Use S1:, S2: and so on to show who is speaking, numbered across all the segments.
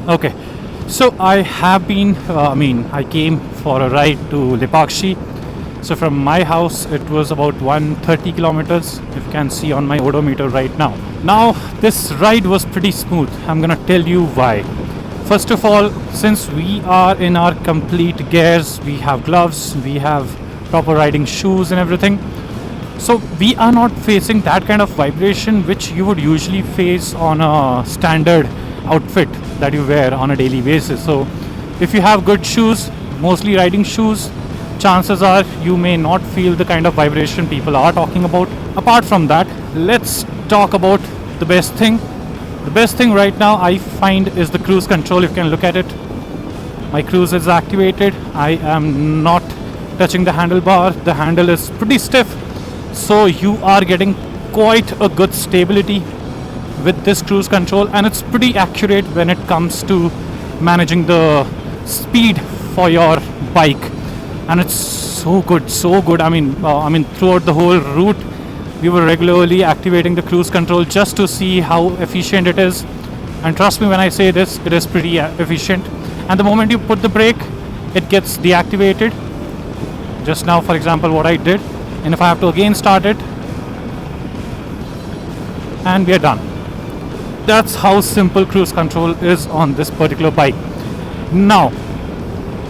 S1: Okay, so I came for a ride to Lipakshi. So from my house, it was about 130 kilometers, if you can see on my odometer right now. Now, this ride was pretty smooth. I'm gonna tell you why. First of all, since we are in our complete gears, we have gloves, we have proper riding shoes and everything. So we are not facing that kind of vibration which you would usually face on a standard outfit that you wear on a daily basis. So if you have good shoes, mostly riding shoes, chances are you may not feel the kind of vibration people are talking about. Apart from that, let's talk about the best thing. The best thing right now I find is the cruise control. You can look at it. My cruise is activated. I am not touching the handlebar. The handle is pretty stiff. So you are getting quite a good stability with this cruise control, and it's pretty accurate when it comes to managing the speed for your bike. And it's so good. I mean, throughout the whole route, we were regularly activating the cruise control just to see how efficient it is. And trust me when I say this, it is pretty efficient. And the moment you put the brake, it gets deactivated. Just now, for example, what I did. And if I have to again start it, and we are done. That's how simple cruise control is on this particular bike. Now,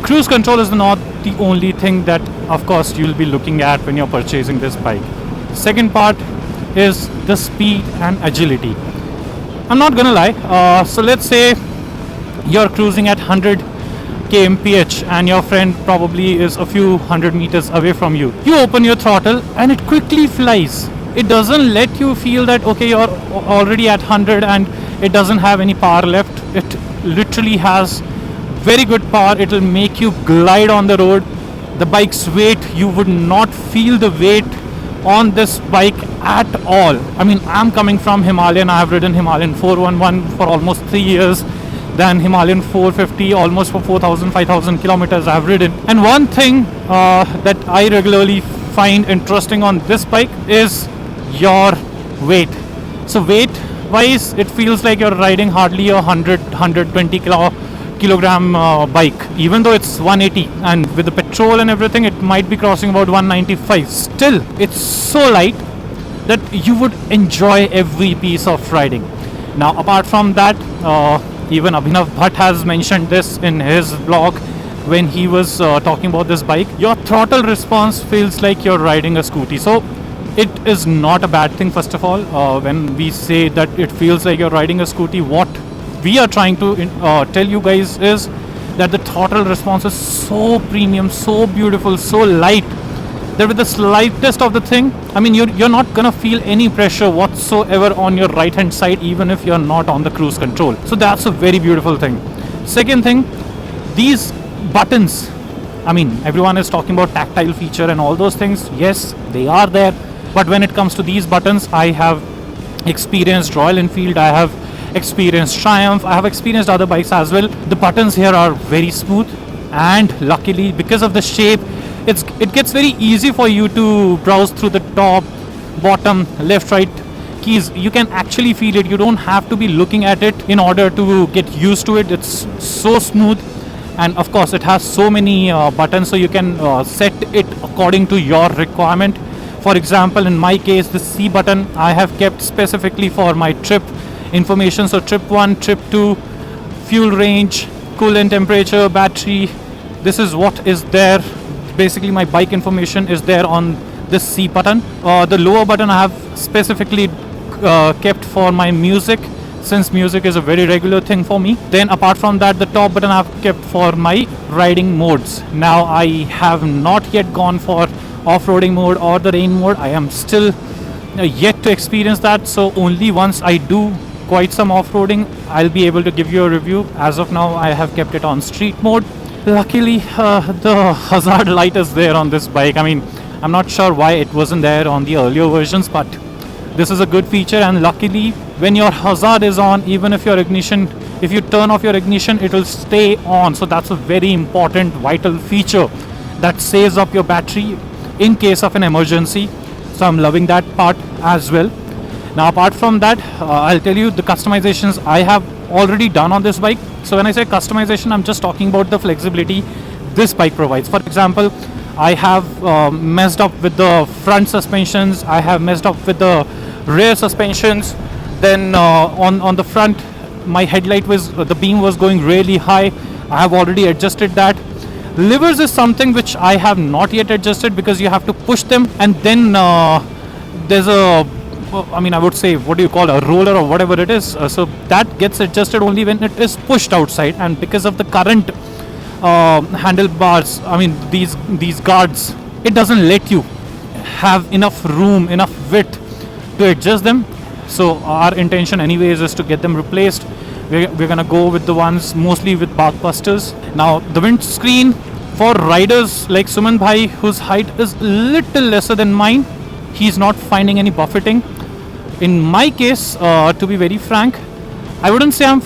S1: cruise control is not the only thing that, of course, you'll be looking at when you're purchasing this bike. Second part is the speed and agility. I'm not gonna lie. So let's say you're cruising at 100 kmph and your friend probably is a few hundred meters away from you. You open your throttle and it quickly flies. It doesn't let you feel that okay, you're already at 100 and it doesn't have any power left. It literally has very good power. It will make you glide on the road. The bike's weight, you would not feel the weight on this bike at all. I mean, I'm coming from Himalayan. I have ridden Himalayan 411 for almost 3 years. Then Himalayan 450 almost for 4,000, 5,000 kilometers I've ridden. And one thing that I regularly find interesting on this bike is your weight. So weight wise, it feels like you're riding hardly a 120 kilogram bike, even though it's 180, and with the petrol and everything it might be crossing about 195. Still, it's so light that you would enjoy every piece of riding. Now apart from that, even Abhinav Bhatt has mentioned this in his blog when he was talking about this bike. Your throttle response feels like you're riding a scooty. So it is not a bad thing. First of all, when we say that it feels like you're riding a scooty, what we are trying to tell you guys is that the throttle response is so premium, so beautiful, so light that with the slightest of the thing, I mean, you're not gonna feel any pressure whatsoever on your right hand side, even if you're not on the cruise control. So that's a very beautiful thing. Second thing, these buttons, I mean, everyone is talking about tactile feature and all those things. Yes, they are there, but when it comes to these buttons, I have experienced Royal Enfield, I have experienced Triumph, I have experienced other bikes as well. The buttons here are very smooth, and luckily because of the shape, it gets very easy for you to browse through the top, bottom, left, right keys. You can actually feel it. You don't have to be looking at it in order to get used to it. It's so smooth, and of course it has so many buttons, so you can set it according to your requirement. For example, in my case, the C button I have kept specifically for my trip information. So trip 1, trip 2, fuel range, coolant temperature, battery, this is what is there. Basically my bike information is there on this C button. The lower button I have specifically kept for my music, since music is a very regular thing for me. Then apart from that, the top button I have kept for my riding modes. Now I have not yet gone for off-roading mode or the rain mode. I am still yet to experience that, so only once I do quite some off-roading I'll be able to give you a review. As of now I have kept it on street mode. Luckily the hazard light is there on this bike. I mean, I'm not sure why it wasn't there on the earlier versions, but this is a good feature. And luckily when your hazard is on, even if you turn off your ignition, it will stay on. So that's a very important vital feature that saves up your battery in case of an emergency. So I'm loving that part as well. Now apart from that, I'll tell you the customizations I have already done on this bike. So when I say customization, I'm just talking about the flexibility this bike provides. For example, I have messed up with the front suspensions, I have messed up with the rear suspensions. Then on the front, my headlight was the beam was going really high. I have already adjusted that. Levers is something which I have not yet adjusted, because you have to push them, and then there's a, I mean, I would say, what do you call, a roller or whatever it is. So that gets adjusted only when it is pushed outside, and because of the current handlebars, I mean these guards, it doesn't let you have enough room, enough width to adjust them. So our intention anyways is to get them replaced. We're gonna go with the ones mostly with bark busters. Now the windscreen, for riders like Suman Bhai, whose height is little lesser than mine, he's not finding any buffeting. In my case, to be very frank, I wouldn't say I'm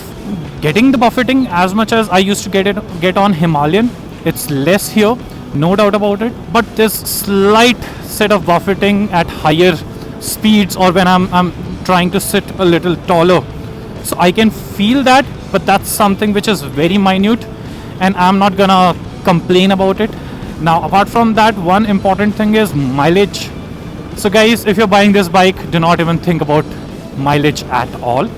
S1: getting the buffeting as much as I used to get on Himalayan. It's less here, no doubt about it, but there's slight set of buffeting at higher speeds, or when I'm trying to sit a little taller. So I can feel that, but that's something which is very minute, and I'm not gonna complain about it. Now apart from that, one important thing is mileage. So guys, if you're buying this bike, do not even think about mileage at all.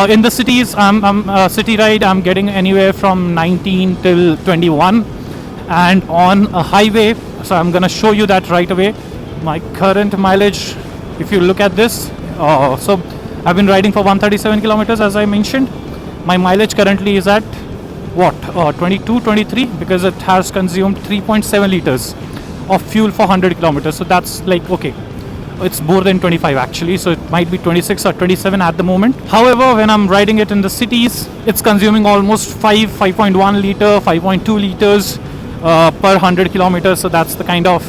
S1: In the cities, I'm city ride, I'm getting anywhere from 19 till 21, and on a highway, so I'm gonna show you that right away. My current mileage, if you look at this, so I've been riding for 137 kilometers, as I mentioned. My mileage currently is at what, 22, 23, because it has consumed 3.7 liters of fuel for 100 kilometers. So that's like, okay, it's more than 25 actually, so it might be 26 or 27 at the moment. However, when I'm riding it in the cities, it's consuming almost 5.1 liter, 5.2 liters per 100 kilometers. So that's the kind of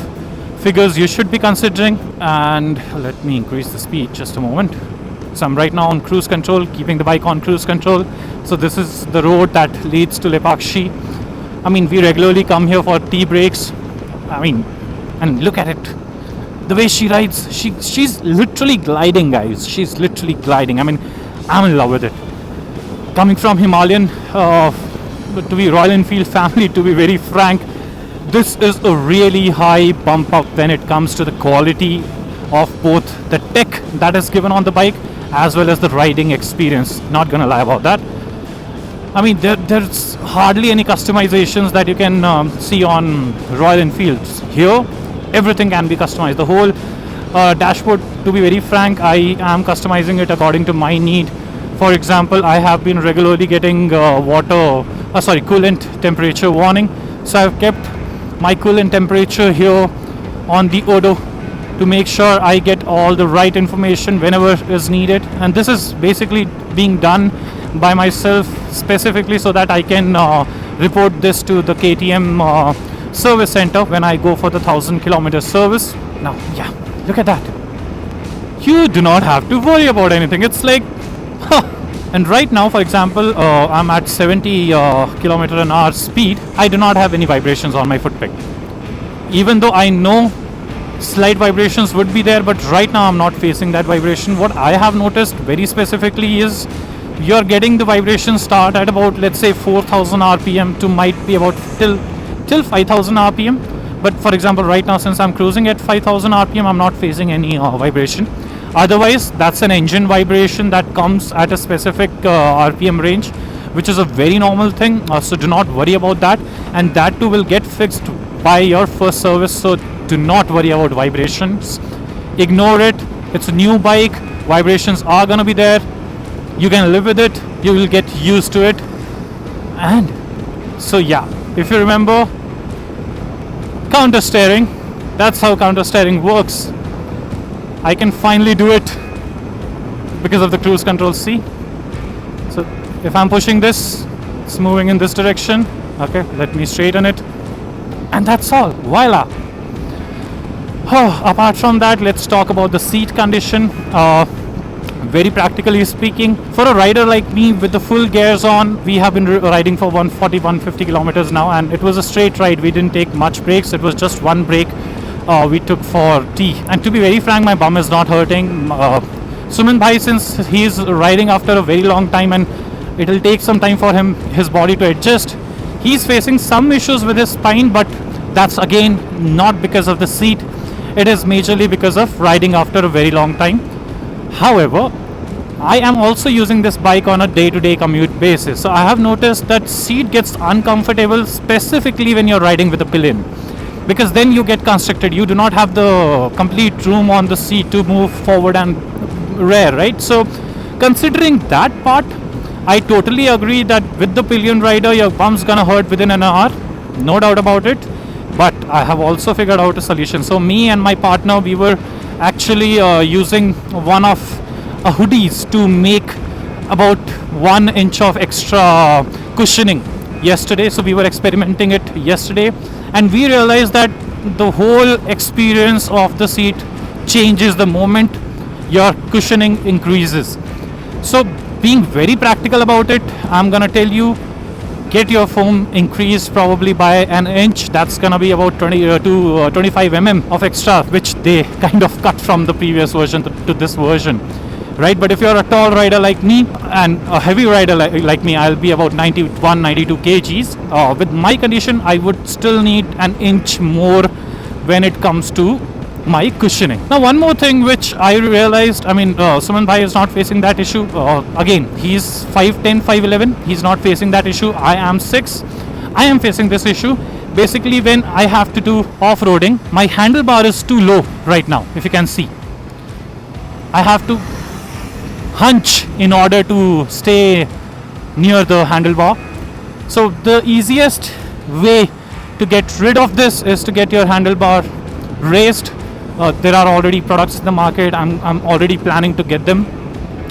S1: figures you should be considering. And let me increase the speed just a moment. So I'm right now on cruise control, keeping the bike on cruise control. So this is the road that leads to Lepakshi. I mean, we regularly come here for tea breaks. I mean, and look at it. The way she rides, she's literally gliding, guys. She's literally gliding. I mean, I'm in love with it. Coming from Himalayan, to be Royal Enfield family, to be very frank, this is a really high bump up when it comes to the quality of both the tech that is given on the bike as well as the riding experience. Not gonna lie about that. I mean, there's hardly any customizations that you can see on Royal Enfields. Here, everything can be customized. The whole dashboard, to be very frank, I am customizing it according to my need. For example, I have been regularly getting coolant temperature warning. So I've kept my coolant temperature here on the Odo to make sure I get all the right information whenever is needed. And this is basically being done by myself specifically so that I can report this to the KTM service center when I go for the 1,000 kilometer service. Now, yeah, look at that. You do not have to worry about anything. It's like, and right now, for example, I'm at 70 kilometer an hour speed. I do not have any vibrations on my foot peg. Even though I know slight vibrations would be there, but right now I'm not facing that vibration. What I have noticed very specifically is you're getting the vibration start at about, let's say, 4,000 RPM to might be about till 5,000 RPM. But for example, right now, since I'm cruising at 5,000 RPM, I'm not facing any vibration. Otherwise, that's an engine vibration that comes at a specific RPM range, which is a very normal thing. So do not worry about that, and that too will get fixed by your first service. So do not worry about vibrations. Ignore it. It's a new bike. Vibrations are gonna be there. You can live with it. You will get used to it. And so yeah, if you remember, counter steering, that's how counter steering works. I can finally do it because of the cruise control C. So if I'm pushing this, it's moving in this direction. Okay, let me straighten it. And that's all. Voila. Apart from that, let's talk about the seat condition. Very practically speaking, for a rider like me with the full gears on, we have been riding for 140, 150 kilometers now, and it was a straight ride. We didn't take much breaks. It was just one break we took for tea. And to be very frank, my bum is not hurting. Suman Bhai, since he's riding after a very long time and it will take some time for his body to adjust, he's facing some issues with his spine, but that's again not because of the seat. It is majorly because of riding after a very long time. However, I am also using this bike on a day-to-day commute basis. So I have noticed that seat gets uncomfortable specifically when you're riding with a pillion, because then you get constricted. You do not have the complete room on the seat to move forward and rear, right? So considering that part, I totally agree that with the pillion rider, your bum's gonna hurt within an hour, no doubt about it. But I have also figured out a solution. So me and my partner, we were actually using one of hoodies to make about 1 inch of extra cushioning yesterday. So we were experimenting it yesterday, and we realized that the whole experience of the seat changes the moment your cushioning increases. So being very practical about it, I'm gonna tell you, get your foam increased probably by an inch. That's gonna be about 20 to 25 mm of extra, which they kind of cut from the previous version to this version, right? But if you're a tall rider like me and a heavy rider like me, I'll be about 91, 92 kgs. With my condition, I would still need an inch more when it comes to my cushioning. Now, one more thing which I realized, Suman Bhai is not facing that issue. Again, he's 5'10", 5'11". He's not facing that issue. I am 6. I am facing this issue. Basically, when I have to do off-roading, my handlebar is too low right now, if you can see. I have to hunch in order to stay near the handlebar. So the easiest way to get rid of this is to get your handlebar raised. There are already products in the market. I'm already planning to get them.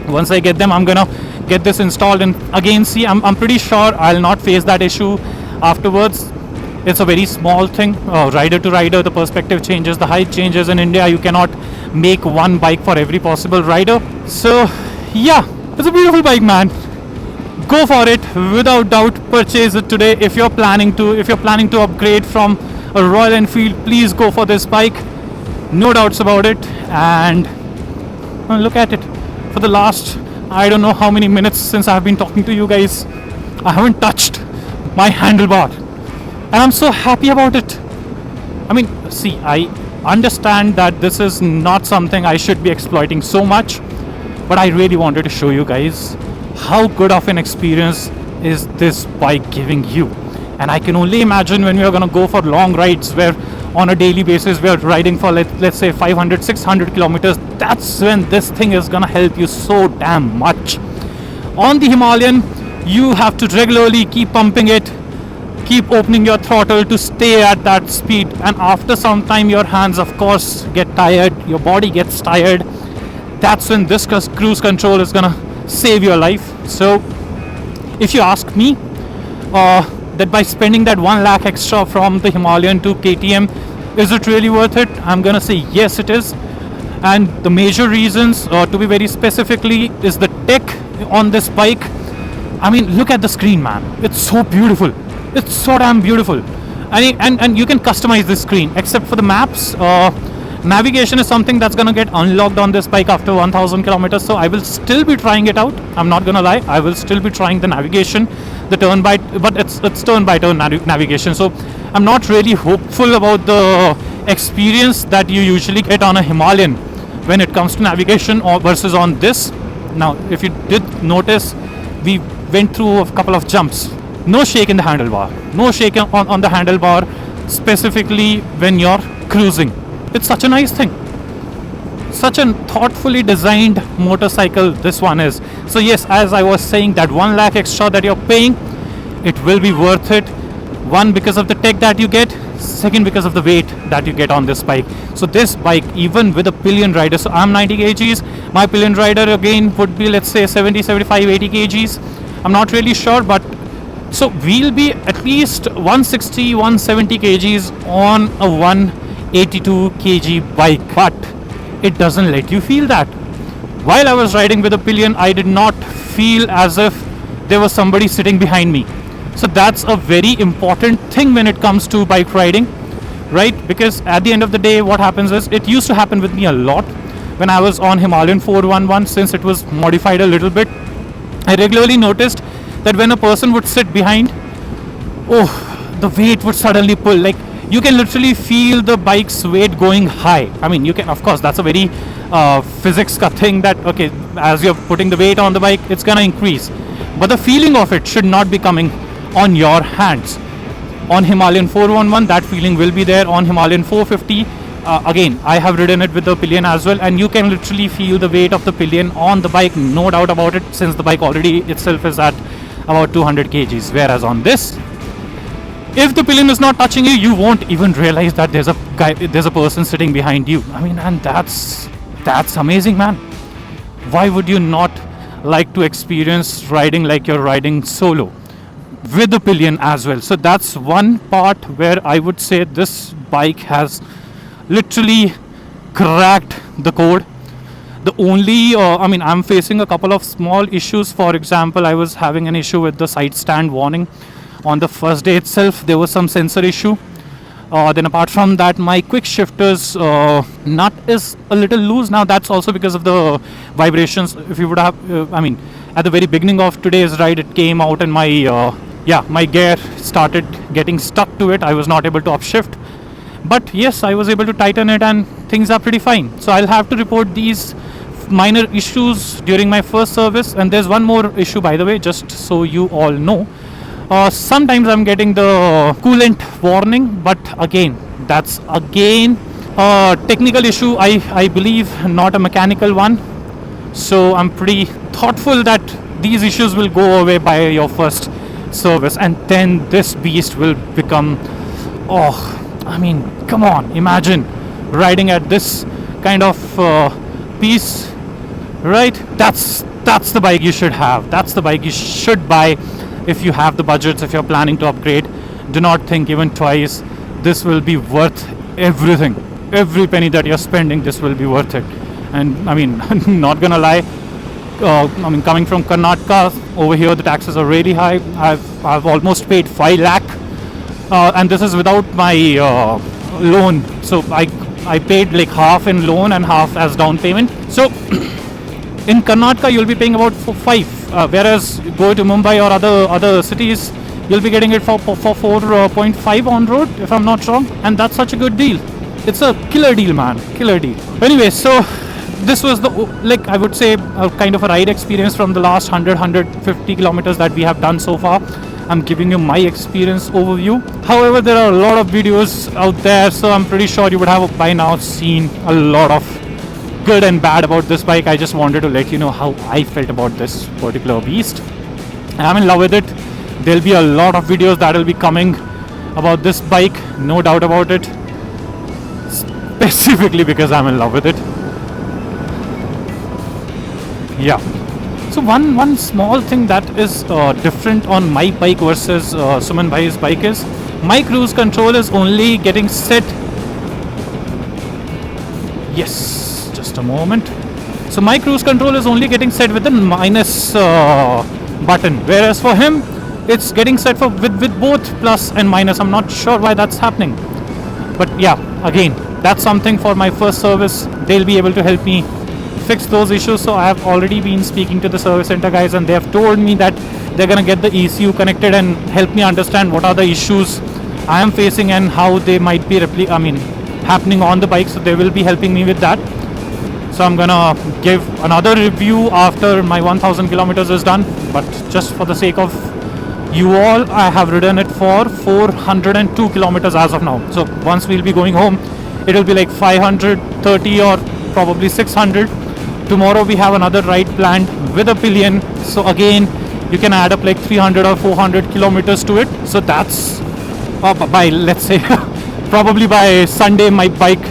S1: Once I get them, I'm gonna get this installed, and again, see, I'm pretty sure I'll not face that issue afterwards. It's a very small thing. Rider to rider, the perspective changes, the height changes. In India, you cannot make one bike for every possible rider. So yeah, it's a beautiful bike, man. Go for it, without doubt. Purchase it today. If you're planning to upgrade from a Royal Enfield, please go for this bike. No doubts about it. And look at it. For the last, I don't know how many minutes since I've been talking to you guys, I haven't touched my handlebar, and I'm so happy about it. See, I understand that this is not something I should be exploiting so much, but I really wanted to show you guys how good of an experience is this bike giving you. And I can only imagine when we are going to go for long rides where on a daily basis we are riding for let's say 500, 600 kilometers. That's when this thing is going to help you so damn much. On the Himalayan, you have to regularly keep pumping it, keep opening your throttle to stay at that speed, and after some time your hands of course get tired, your body gets tired. That's when this cruise control is gonna save your life. So if you ask me, that by spending that 1 lakh extra from the Himalayan to KTM, is it really worth it? I'm gonna say yes, it is. And the major reasons, to be very specifically, is the tech on this bike. Look at the screen, man. It's so beautiful. It's so damn beautiful. And you can customize this screen. Except for the maps, navigation is something that's gonna get unlocked on this bike after 1000 kilometers. So I will still be trying it out. I'm not gonna lie. I will still be trying the navigation, but it's turn by turn navigation. So I'm not really hopeful about the experience that you usually get on a Himalayan when it comes to navigation or versus on this. Now, if you did notice, we went through a couple of jumps. No shake in the handlebar. No shake on the handlebar, specifically when you're cruising. It's such a nice thing. Such a thoughtfully designed motorcycle this one is. So yes, as I was saying, that 1 lakh extra that you're paying, it will be worth it. One, because of the tech that you get. Second, because of the weight that you get on this bike. So this bike, even with a pillion rider, so I'm 90 kgs, my pillion rider again would be, let's say, 70, 75, 80 kgs. I'm not really sure, but so we'll be at least 160, 170 kgs on a 182 kg bike, but it doesn't let you feel that. While I was riding with a pillion, I did not feel as if there was somebody sitting behind me. So that's a very important thing when it comes to bike riding, right? Because at the end of the day, what happens is, it used to happen with me a lot when I was on Himalayan 411, since it was modified a little bit, I regularly noticed that when a person would sit behind, oh, the weight would suddenly pull. Like, you can literally feel the bike's weight going high. I mean, you can, of course, that's a very physics ka thing that, okay, as you're putting the weight on the bike, it's gonna increase. But the feeling of it should not be coming on your hands. On Himalayan 411, that feeling will be there. On Himalayan 450, again, I have ridden it with the Pillion as well, and you can literally feel the weight of the Pillion on the bike, no doubt about it, since the bike already itself is at about 200 kgs. Whereas on this, if the Pillion is not touching you, you won't even realize that there's a person sitting behind you. I mean, and that's amazing, man. Why would you not like to experience riding like you're riding solo with the Pillion as well? So that's one part where I would say this bike has literally cracked the code. The only I'm facing a couple of small issues. For example, I was having an issue with the side stand warning on the first day itself. There was some sensor issue. Then apart from that, my quick shifters nut is a little loose. Now that's also because of the vibrations. If you would have at the very beginning of today's ride, it came out and my gear started getting stuck to it. I was not able to upshift, but yes, I was able to tighten it and things are pretty fine. So I'll have to report these minor issues during my first service. And there's one more issue, by the way, just so you all know. Sometimes I'm getting the coolant warning, but that's again a technical issue, I believe, not a mechanical one. So I'm pretty thoughtful that these issues will go away by your first service, and then this beast will become, come on, imagine riding at this kind of piece, right? That's the bike you should have. That's the bike you should buy if you have the budgets, if you're planning to upgrade. Do not think even twice. This will be worth everything. Every penny that you're spending, this will be worth it. And not gonna lie, coming from Karnataka, over here the taxes are really high. I've almost paid 5 lakh, and this is without my loan. So I paid like half in loan and half as down payment. So in Karnataka you'll be paying about 5. Whereas go to Mumbai or other cities, you'll be getting it for 4.5 on road, if I'm not wrong. And that's such a good deal. It's a killer deal, man. Killer deal. Anyway, so this was I would say a kind of a ride experience from the last 150 kilometers that we have done so far. I'm giving you my experience overview. However, there are a lot of videos out there, so I'm pretty sure you would have by now seen a lot of good and bad about this bike. I just wanted to let you know how I felt about this particular beast. I'm in love with it. There'll be a lot of videos that will be coming about this bike, no doubt about it, specifically because I'm in love with it. Yeah. So one small thing that is different on my bike versus Suman Bhai's bike is my cruise control is only getting set. Yes. Just a moment. So my cruise control is only getting set with the minus button, whereas for him it's getting set with both plus and minus. I'm not sure why that's happening, but yeah, again, that's something for my first service. They'll be able to help me fix those issues. So I have already been speaking to the service center guys, and they have told me that they're gonna get the ECU connected and help me understand what are the issues I am facing and how they might be happening on the bike. So they will be helping me with that. So I'm gonna give another review after my 1000 kilometers is done, but just for the sake of you all, I have ridden it for 402 kilometers as of now. So once we'll be going home, it will be like 530 or probably 600. Tomorrow we have another ride planned with a Pillion, so again you can add up like 300 or 400 kilometers to it. So that's by, let's say, probably by Sunday my bike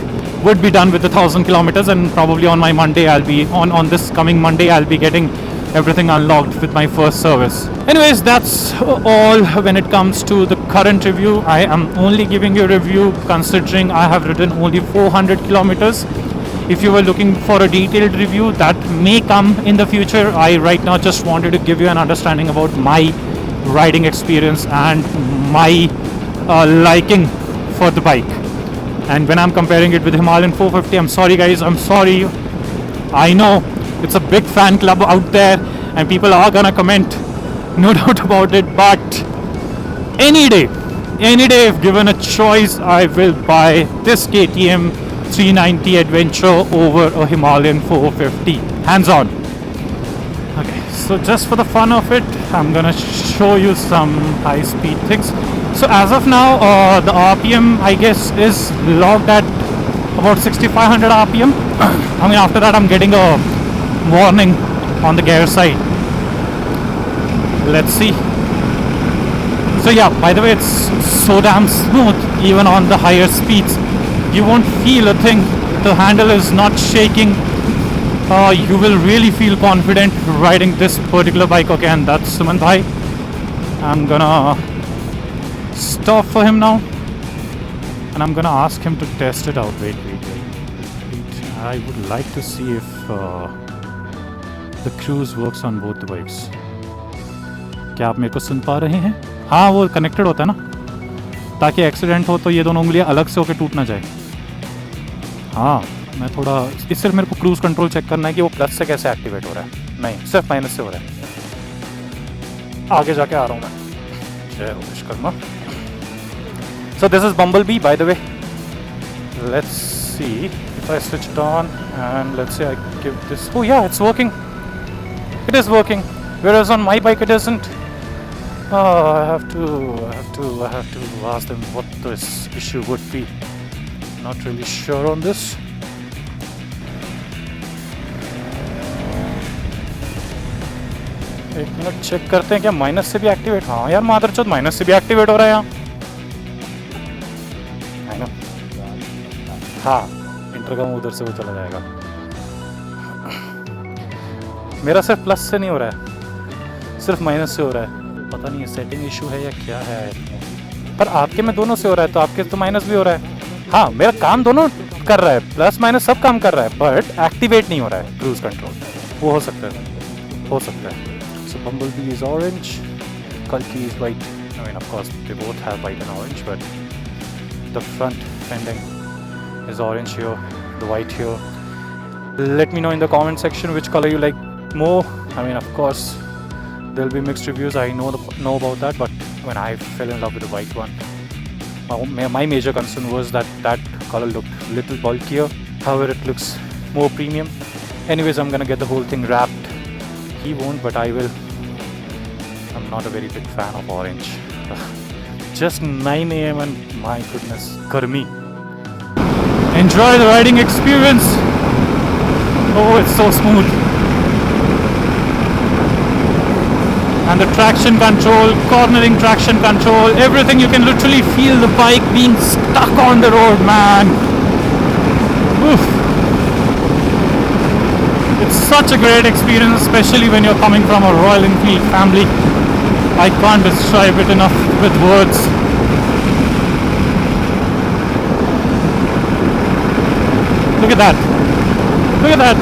S1: would be done with 1,000 kilometers, and probably on my Monday I'll be on this coming Monday I'll be getting everything unlocked with my first service. Anyways, that's all when it comes to the current review. I am only giving you a review considering I have ridden only 400 kilometers. If you were looking for a detailed review, that may come in the future. I right now just wanted to give you an understanding about my riding experience and my liking for the bike. And when I'm comparing it with Himalayan 450, I'm sorry guys, I'm sorry I know it's a big fan club out there and people are gonna comment, no doubt about it, but any day if given a choice, I will buy this KTM 390 Adventure over a Himalayan 450, hands on. Okay, so just for the fun of it, I'm gonna show you some high speed things. So as of now, the RPM I guess is logged at about 6500 RPM. I mean, after that I'm getting a warning on the gear side. Let's see. So yeah, by the way, it's so damn smooth even on the higher speeds. You won't feel a thing. The handle is not shaking. You will really feel confident riding this particular bike. Okay, and that's Suman Bhai. I'm gonna stop for him now and I'm gonna ask him to test it out. Wait. I would like to see if the cruise works on both the bikes. क्या आप मेरे को सुन पा रहे हैं? हाँ, वो connected होता है ना, ताकि एक्सीडेंट हो तो ये दोनों उंगलियां अलग से होकर टूट ना जाए. हाँ, मैं थोड़ा इस सिर्फ मेरे को क्रूज कंट्रोल चेक करना है कि वो प्लस से कैसे एक्टिवेट हो रहा है. नहीं, सिर्फ माइनस से हो रहा है. आगे जाके आ रहा हूँ मैं. जय हो Vishwakarma. So this is Bumblebee, by the way. Let's see if I switch it on and let's say I give this. Oh yeah, it's working. It is working. Whereas on my bike it isn't. I have to ask them what this issue would be. Not really sure on this. एक minute check करते हैं क्या minus से भी activate. हाँ यार, मादरचोद minus से भी एक्टिवेट हो रहा है यहाँ. हाँ, इंटरकम उधर से वो चला जाएगा. मेरा सिर्फ प्लस से नहीं हो रहा है, सिर्फ माइनस से हो रहा है. पता नहीं सेटिंग इशू है या क्या है, पर आपके में दोनों से हो रहा है, तो आपके तो माइनस भी हो रहा है. हाँ, मेरा काम दोनों कर रहा है, प्लस माइनस सब काम कर रहा है, बट एक्टिवेट नहीं हो रहा है क्रूज कंट्रोल. वो हो सकता है. सो बम्बलबी इज ऑरेंज, कल्की is white. I mean of course they both have white and orange, but the front fending is orange here, the white here. Let me know in the comment section which color you like more. I mean, of course there'll be mixed reviews, I know about that, but when I fell in love with the white one, my major concern was that color looked little bulkier. However, it looks more premium. Anyways, I'm gonna get the whole thing wrapped. He won't, but I will. I'm not a very big fan of orange. Just 9 AM and my goodness, garmi. Enjoy the riding experience. Oh, it's so smooth. And the traction control, cornering traction control, everything, you can literally feel the bike being stuck on the road, man. Oof. It's such a great experience, especially when you're coming from a Royal Enfield family. I can't describe it enough with words. Look at that. Look at that.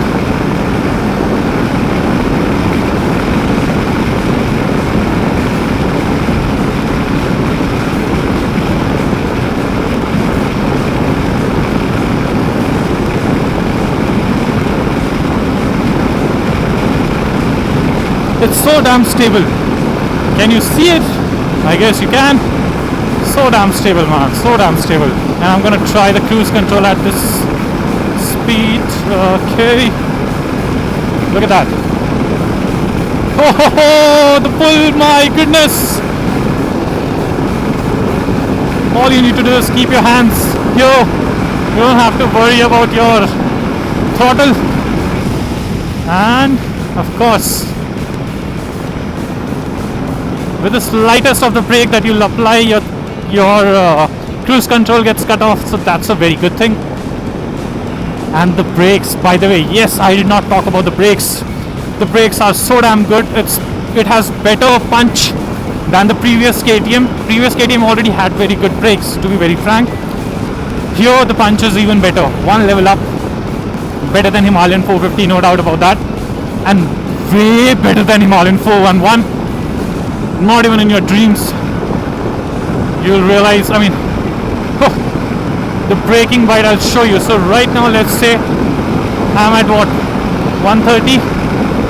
S1: It's so damn stable. Can you see it? I guess you can. So damn stable, man. So damn stable. And I'm gonna try the cruise control at this speed. Okay. Look at that. Oh, the pull, my goodness. All you need to do is keep your hands here. You don't have to worry about your throttle. And of course, with the slightest of the brake that you'll apply, your cruise control gets cut off. So that's a very good thing. And the brakes, by the way, yes, I did not talk about the brakes. The brakes are so damn good. It has better punch than the previous KTM. Previous KTM already had very good brakes, to be very frank. Here the punch is even better, one level up. Better than Himalayan 450, no doubt about that. And way better than Himalayan 411. Not even in your dreams you'll realize. I mean, the braking bite, I'll show you. So right now, let's say I'm at what, 130.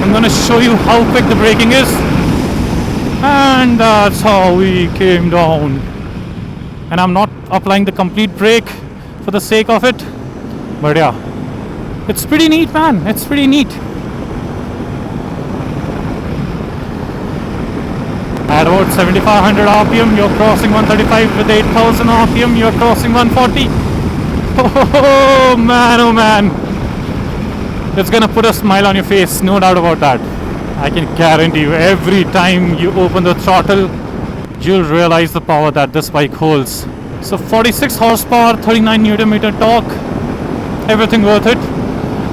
S1: I'm gonna show you how quick the braking is. And that's how we came down. And I'm not applying the complete brake for the sake of it. But yeah, it's pretty neat, man. It's pretty neat. At about 7500 RPM, you're crossing 135. With 8000 RPM, you're crossing 140. Oh man, oh man. It's gonna put a smile on your face, no doubt about that. I can guarantee you, every time you open the throttle, you'll realize the power that this bike holds. So 46 horsepower, 39 Newton meter torque, everything worth it.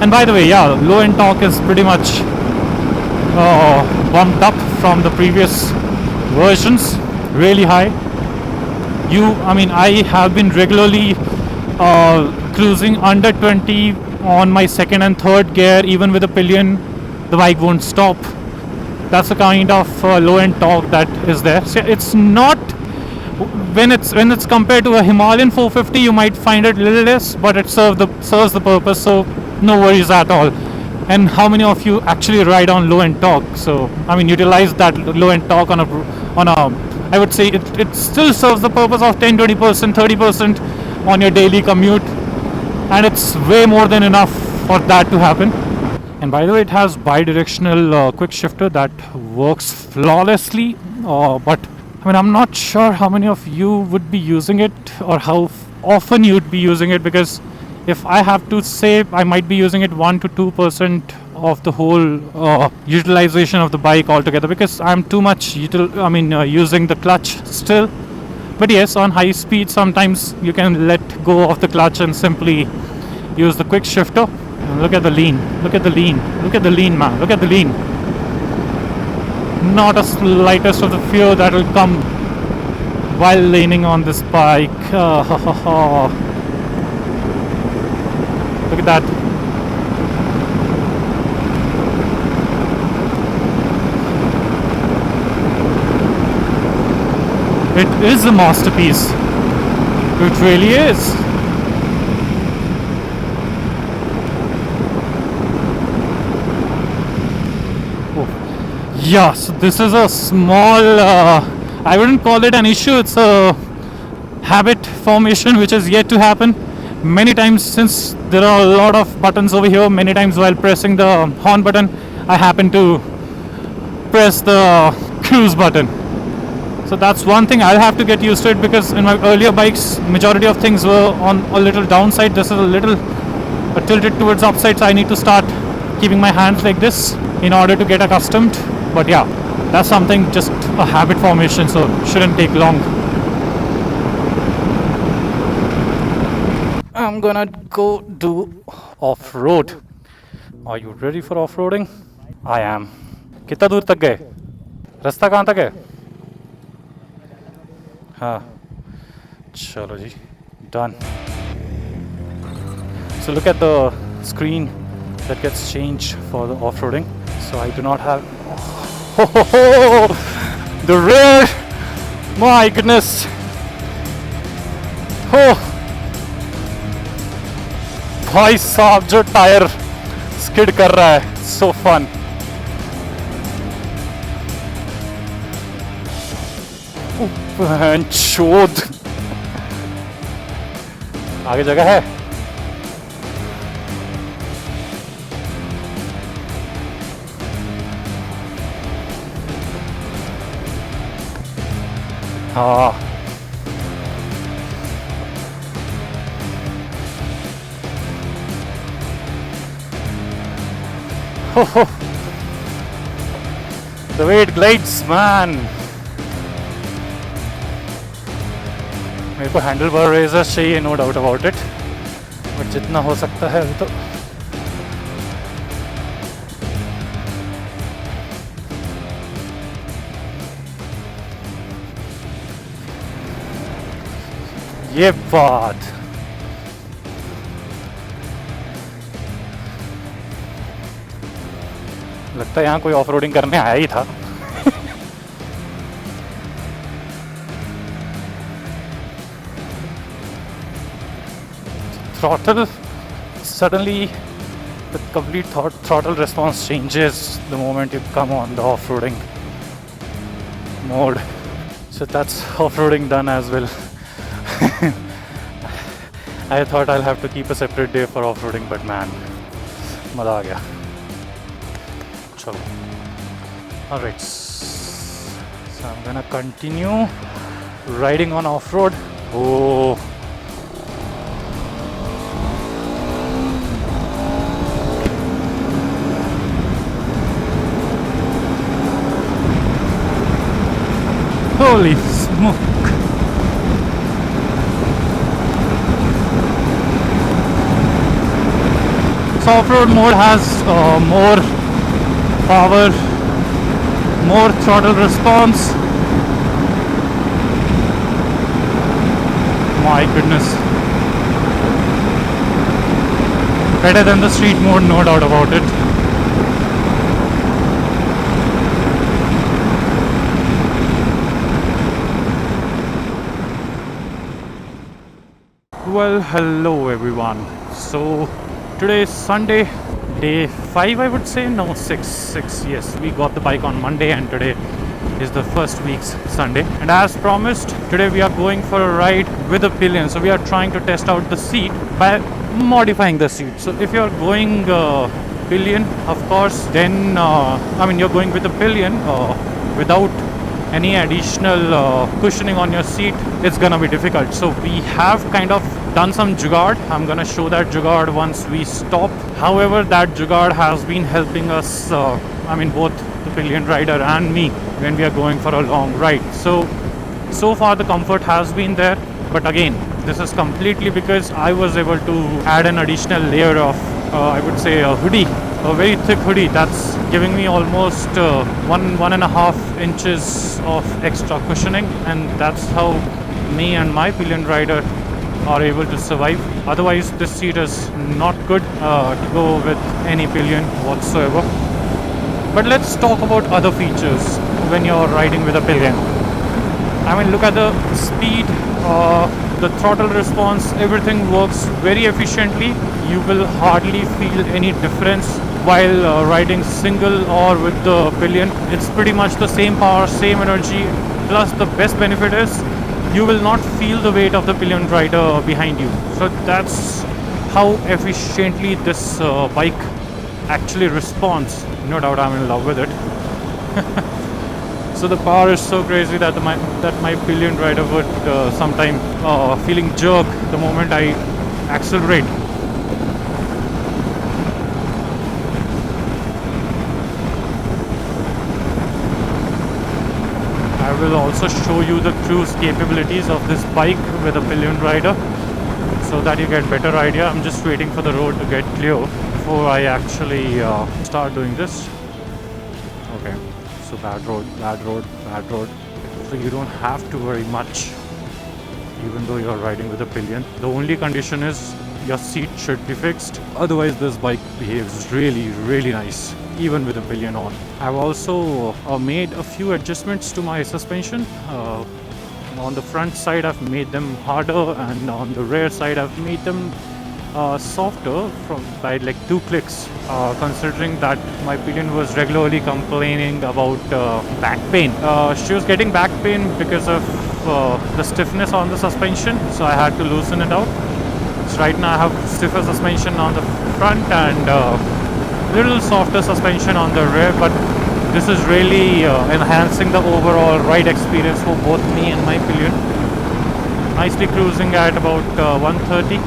S1: And by the way, yeah, low end torque is pretty much bumped up from the previous versions, really high. I have been regularly cruising under 20 on my second and third gear. Even with a Pillion, the bike won't stop. That's the kind of low-end torque that is there. So it's not, when it's compared to a Himalayan 450, you might find it a little less, but it serves the purpose. So no worries at all. And how many of you actually ride on low-end torque? So utilize that low-end torque on a I would say it still serves the purpose of 10, 20%, 30% on your daily commute, and it's way more than enough for that to happen. And by the way, it has bi-directional quick shifter that works flawlessly. But I'm not sure how many of you would be using it or how often you'd be using it, because if I have to say, I might be using it 1 to 2% of the whole utilization of the bike altogether, because I'm too much using the clutch still. But yes, on high speed sometimes you can let go of the clutch and simply use the quick shifter. And look at the lean, look at the lean, look at the lean, man, look at the lean. Not a slightest of the fear that will come while leaning on this bike. Look at that. It is a masterpiece. It really is. Yeah, so this is a small, I wouldn't call it an issue, it's a habit formation which is yet to happen. Many times, since there are a lot of buttons over here, many times while pressing the horn button, I happen to press the cruise button. So that's one thing I'll have to get used to it, because in my earlier bikes, majority of things were on a little downside. This is a little tilted towards upside, so I need to start keeping my hands like this in order to get accustomed. But yeah, that's something, just a habit formation, so shouldn't take long. I'm gonna go do off-road. Are you ready for off-roading? I am. कितना दूर तक गए? रास्ता कहाँ तक है? हाँ, चलो जी, done. So look at the screen that gets changed for the off-roading. So I do not have. The rear, my goodness. भाई साहब जो टायर स्किड कर रहा है, so fun. चोद, आगे जगह है. हाँ, the way it glides, man. मेरे को हैंडल बार रेजर चाहिए, no doubt about it, but जितना हो सकता है तो. ये बात, लगता है यहाँ कोई ऑफ रोडिंग करने आया ही था. Throttle suddenly The complete throttle response changes the moment you come on the off-roading mode. So that's off-roading done as well. I thought I'll have to keep a separate day for off-roading, but man, मजा आ गया. चलो. Alright, so I'm gonna continue riding on off-road. Oh. Holy smoke! So off-road mode has more power, more throttle response. My goodness. Better than the street mode, no doubt about it. Well, hello everyone. So today is Sunday, day 5 I would say, no 6, yes, we got the bike on Monday and today is the first week's Sunday. And as promised, today we are going for a ride with a Pillion. So we are trying to test out the seat by modifying the seat. So if you're going Pillion, of course, then you're going with a Pillion without any additional cushioning on your seat, it's gonna be difficult. So we have kind of done some jugaad. I'm gonna show that jugaad once we stop. However, that jugaad has been helping us, both the Pillion rider and me when we are going for a long ride. So far the comfort has been there, but again, this is completely because I was able to add an additional layer of, I would say, a hoodie, a very thick hoodie that's giving me almost 1.5 inches of extra cushioning, and that's how me and my Pillion rider are able to survive. Otherwise, this seat is not good to go with any Pillion whatsoever. But let's talk about other features when you're riding with a Pillion. Look at the speed, the throttle response, everything works very efficiently. You will hardly feel any difference while riding single or with the Pillion. It's pretty much the same power, same energy. Plus the best benefit is you will not feel the weight of the Pillion rider behind you. So that's how efficiently this bike actually responds. No doubt I'm in love with it. So the power is so crazy that my Pillion rider would sometime feeling jerk the moment I accelerate. I will also show you the cruise capabilities of this bike with a Pillion rider so that you get better idea. I'm just waiting for the road to get clear before I actually start doing this. Okay, so bad road. So you don't have to worry much even though you're riding with a Pillion. The only condition is your seat should be fixed. Otherwise this bike behaves really, really nice even with a Pillion on. I've also made a few adjustments to my suspension. On the front side I've made them harder, and on the rear side I've made them softer by like 2 clicks, considering that my Pillion was regularly complaining about back pain. She was getting back pain because of the stiffness on the suspension, so I had to loosen it out. So right now I have stiffer suspension on the front and little softer suspension on the rear, but this is really enhancing the overall ride experience for both me and my Pillion. Nicely cruising at about 130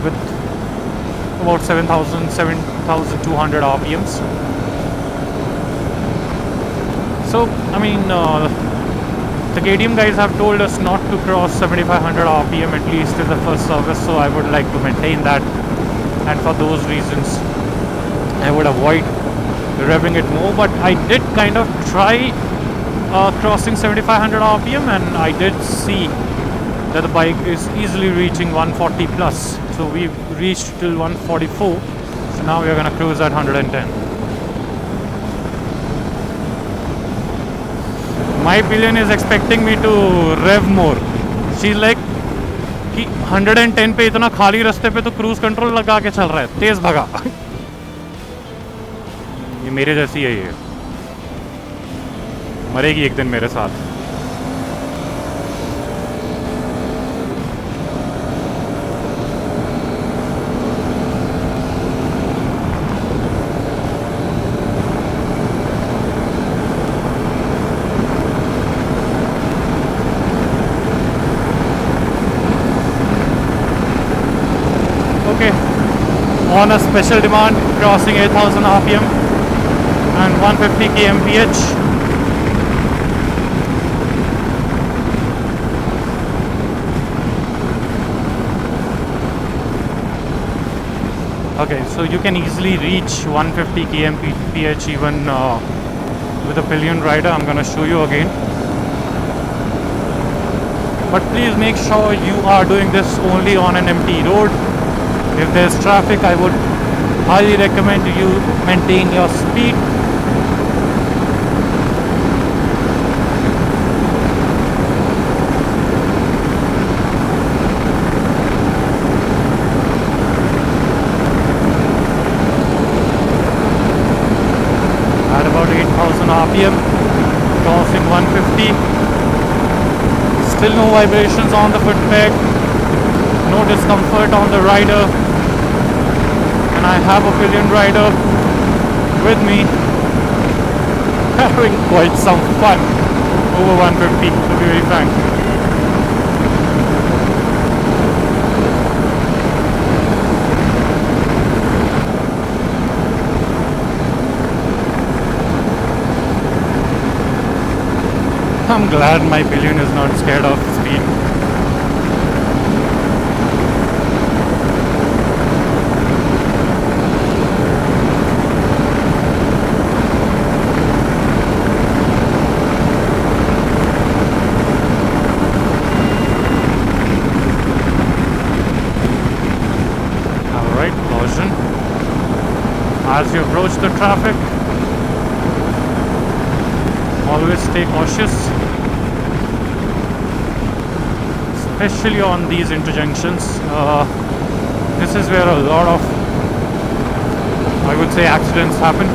S1: with about 7,200 RPMs. So the KTM guys have told us not to cross 7,500 RPM at least in the first service, so I would like to maintain that, and for those reasons I would avoid revving it more. But I did kind of try crossing 7,500 RPM, and I did see that the bike is easily reaching 140 plus. So we've reached till 144. So now we're gonna cruise at 110. My Pillion is expecting me to rev more. She's like कि 110 पे इतना खाली रास्ते पे तो cruise control लगा के चल रहा है, तेज भगा. ये मेरे जैसी है, ये मरेगी एक दिन मेरे साथ।
S2: Okay, on a special demand, crossing 8000 RPM and 150 kmph. Okay, so you can easily reach 150 kmph even with a Pillion rider. I'm gonna show you again. But please make sure you are doing this only on an empty road. If there's traffic, I would highly recommend you maintain your speed. At about 8000 RPM, crossing 150. Still no vibrations on the foot peg, no discomfort on the rider. And I have a Pillion rider with me, having quite some fun over 150, to be very frank. I'm glad my Pillion is not scared of speed. Alright, caution. As you approach the traffic, always stay cautious, especially on these interjunctions. This is where a lot of, I would say, accidents happen.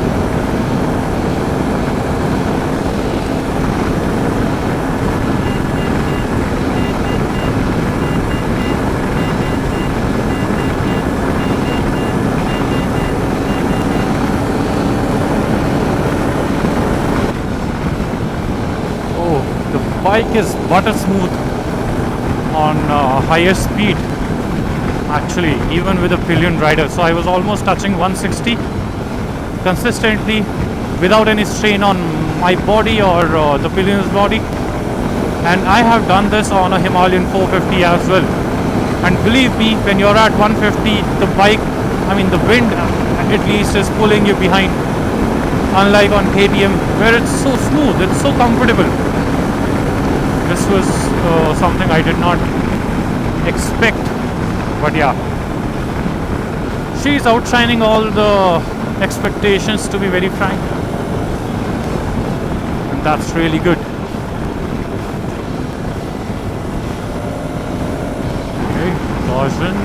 S2: Bike is butter smooth on higher speed, actually, even with a Pillion rider. So I was almost touching 160 consistently without any strain on my body or the Pillion's body. And I have done this on a Himalayan 450 as well. And believe me, when you're at 150, the bike, I mean the wind at least, is pulling you behind. Unlike on KTM, where it's so smooth, it's so comfortable. This was something I did not expect, but yeah, she's outshining all the expectations, to be very frank, and that's really good. Okay, caution.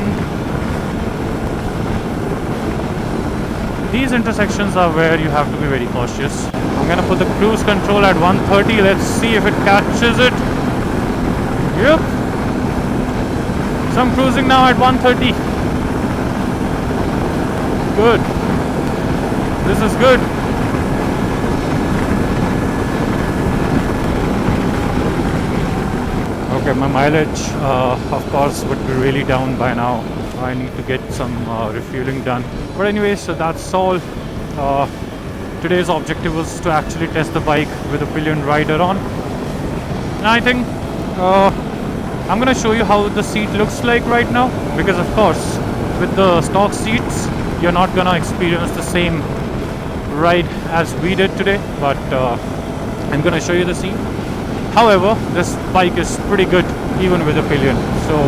S2: These intersections are where you have to be very cautious. I'm gonna put the cruise control at 130. Let's see if it catches it. Yep. So I'm cruising now at 130. Good. This is good. Okay, my mileage, of course, would be really down by now. I need to get some refueling done. But anyways, so that's all. Today's objective was to actually test the bike with a Pillion rider on. And I think I'm gonna show you how the seat looks like right now, because of course with the stock seats you're not gonna experience the same ride as we did today, but I'm gonna show you the seat. However, this bike is pretty good even with a Pillion. So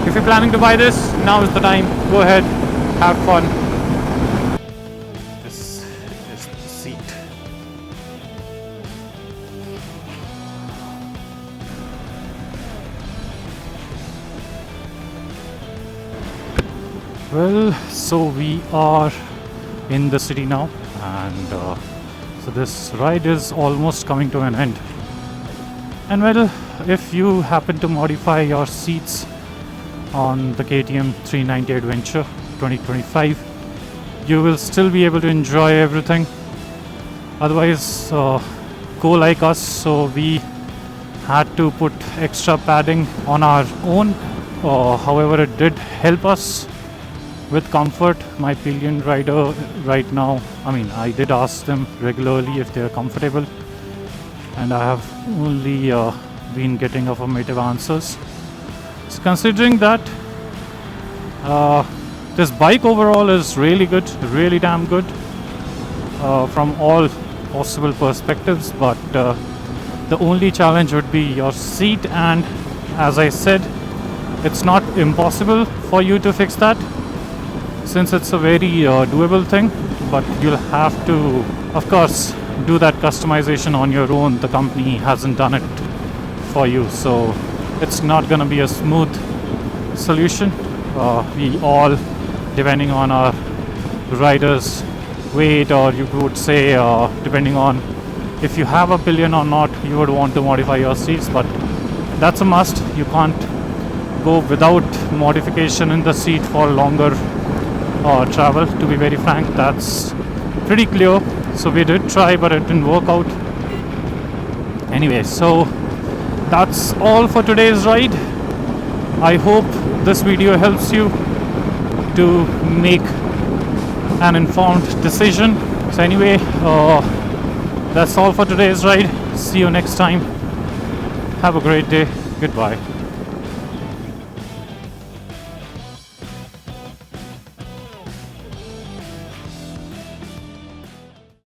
S2: if you're planning to buy this, now is the time. Go ahead, have fun. This is the seat. Well, so we are in the city now, and so this ride is almost coming to an end. And well, if you happen to modify your seats on the KTM 390 Adventure 2025, you will still be able to enjoy everything. Otherwise, go like us. So we had to put extra padding on our own. However, it did help us with comfort. My Pillion rider right now, I did ask them regularly if they are comfortable, and I have only been getting affirmative answers. So considering that, this bike overall is really good, really damn good from all possible perspectives, but the only challenge would be your seat, and as I said, it's not impossible for you to fix that, since it's a very doable thing, but you'll have to, of course, do that customization on your own. The company hasn't done it for you, so it's not gonna be a smooth solution. We all, depending on our rider's weight, or you could say depending on if you have a Pillion or not, you would want to modify your seats, but that's a must. You can't go without modification in the seat for longer travel, to be very frank. That's pretty clear. So we did try, but it didn't work out. Anyway, so that's all for today's ride. I hope this video helps you to make an informed decision. So anyway, that's all for today's ride. See you next time. Have a great day. Goodbye.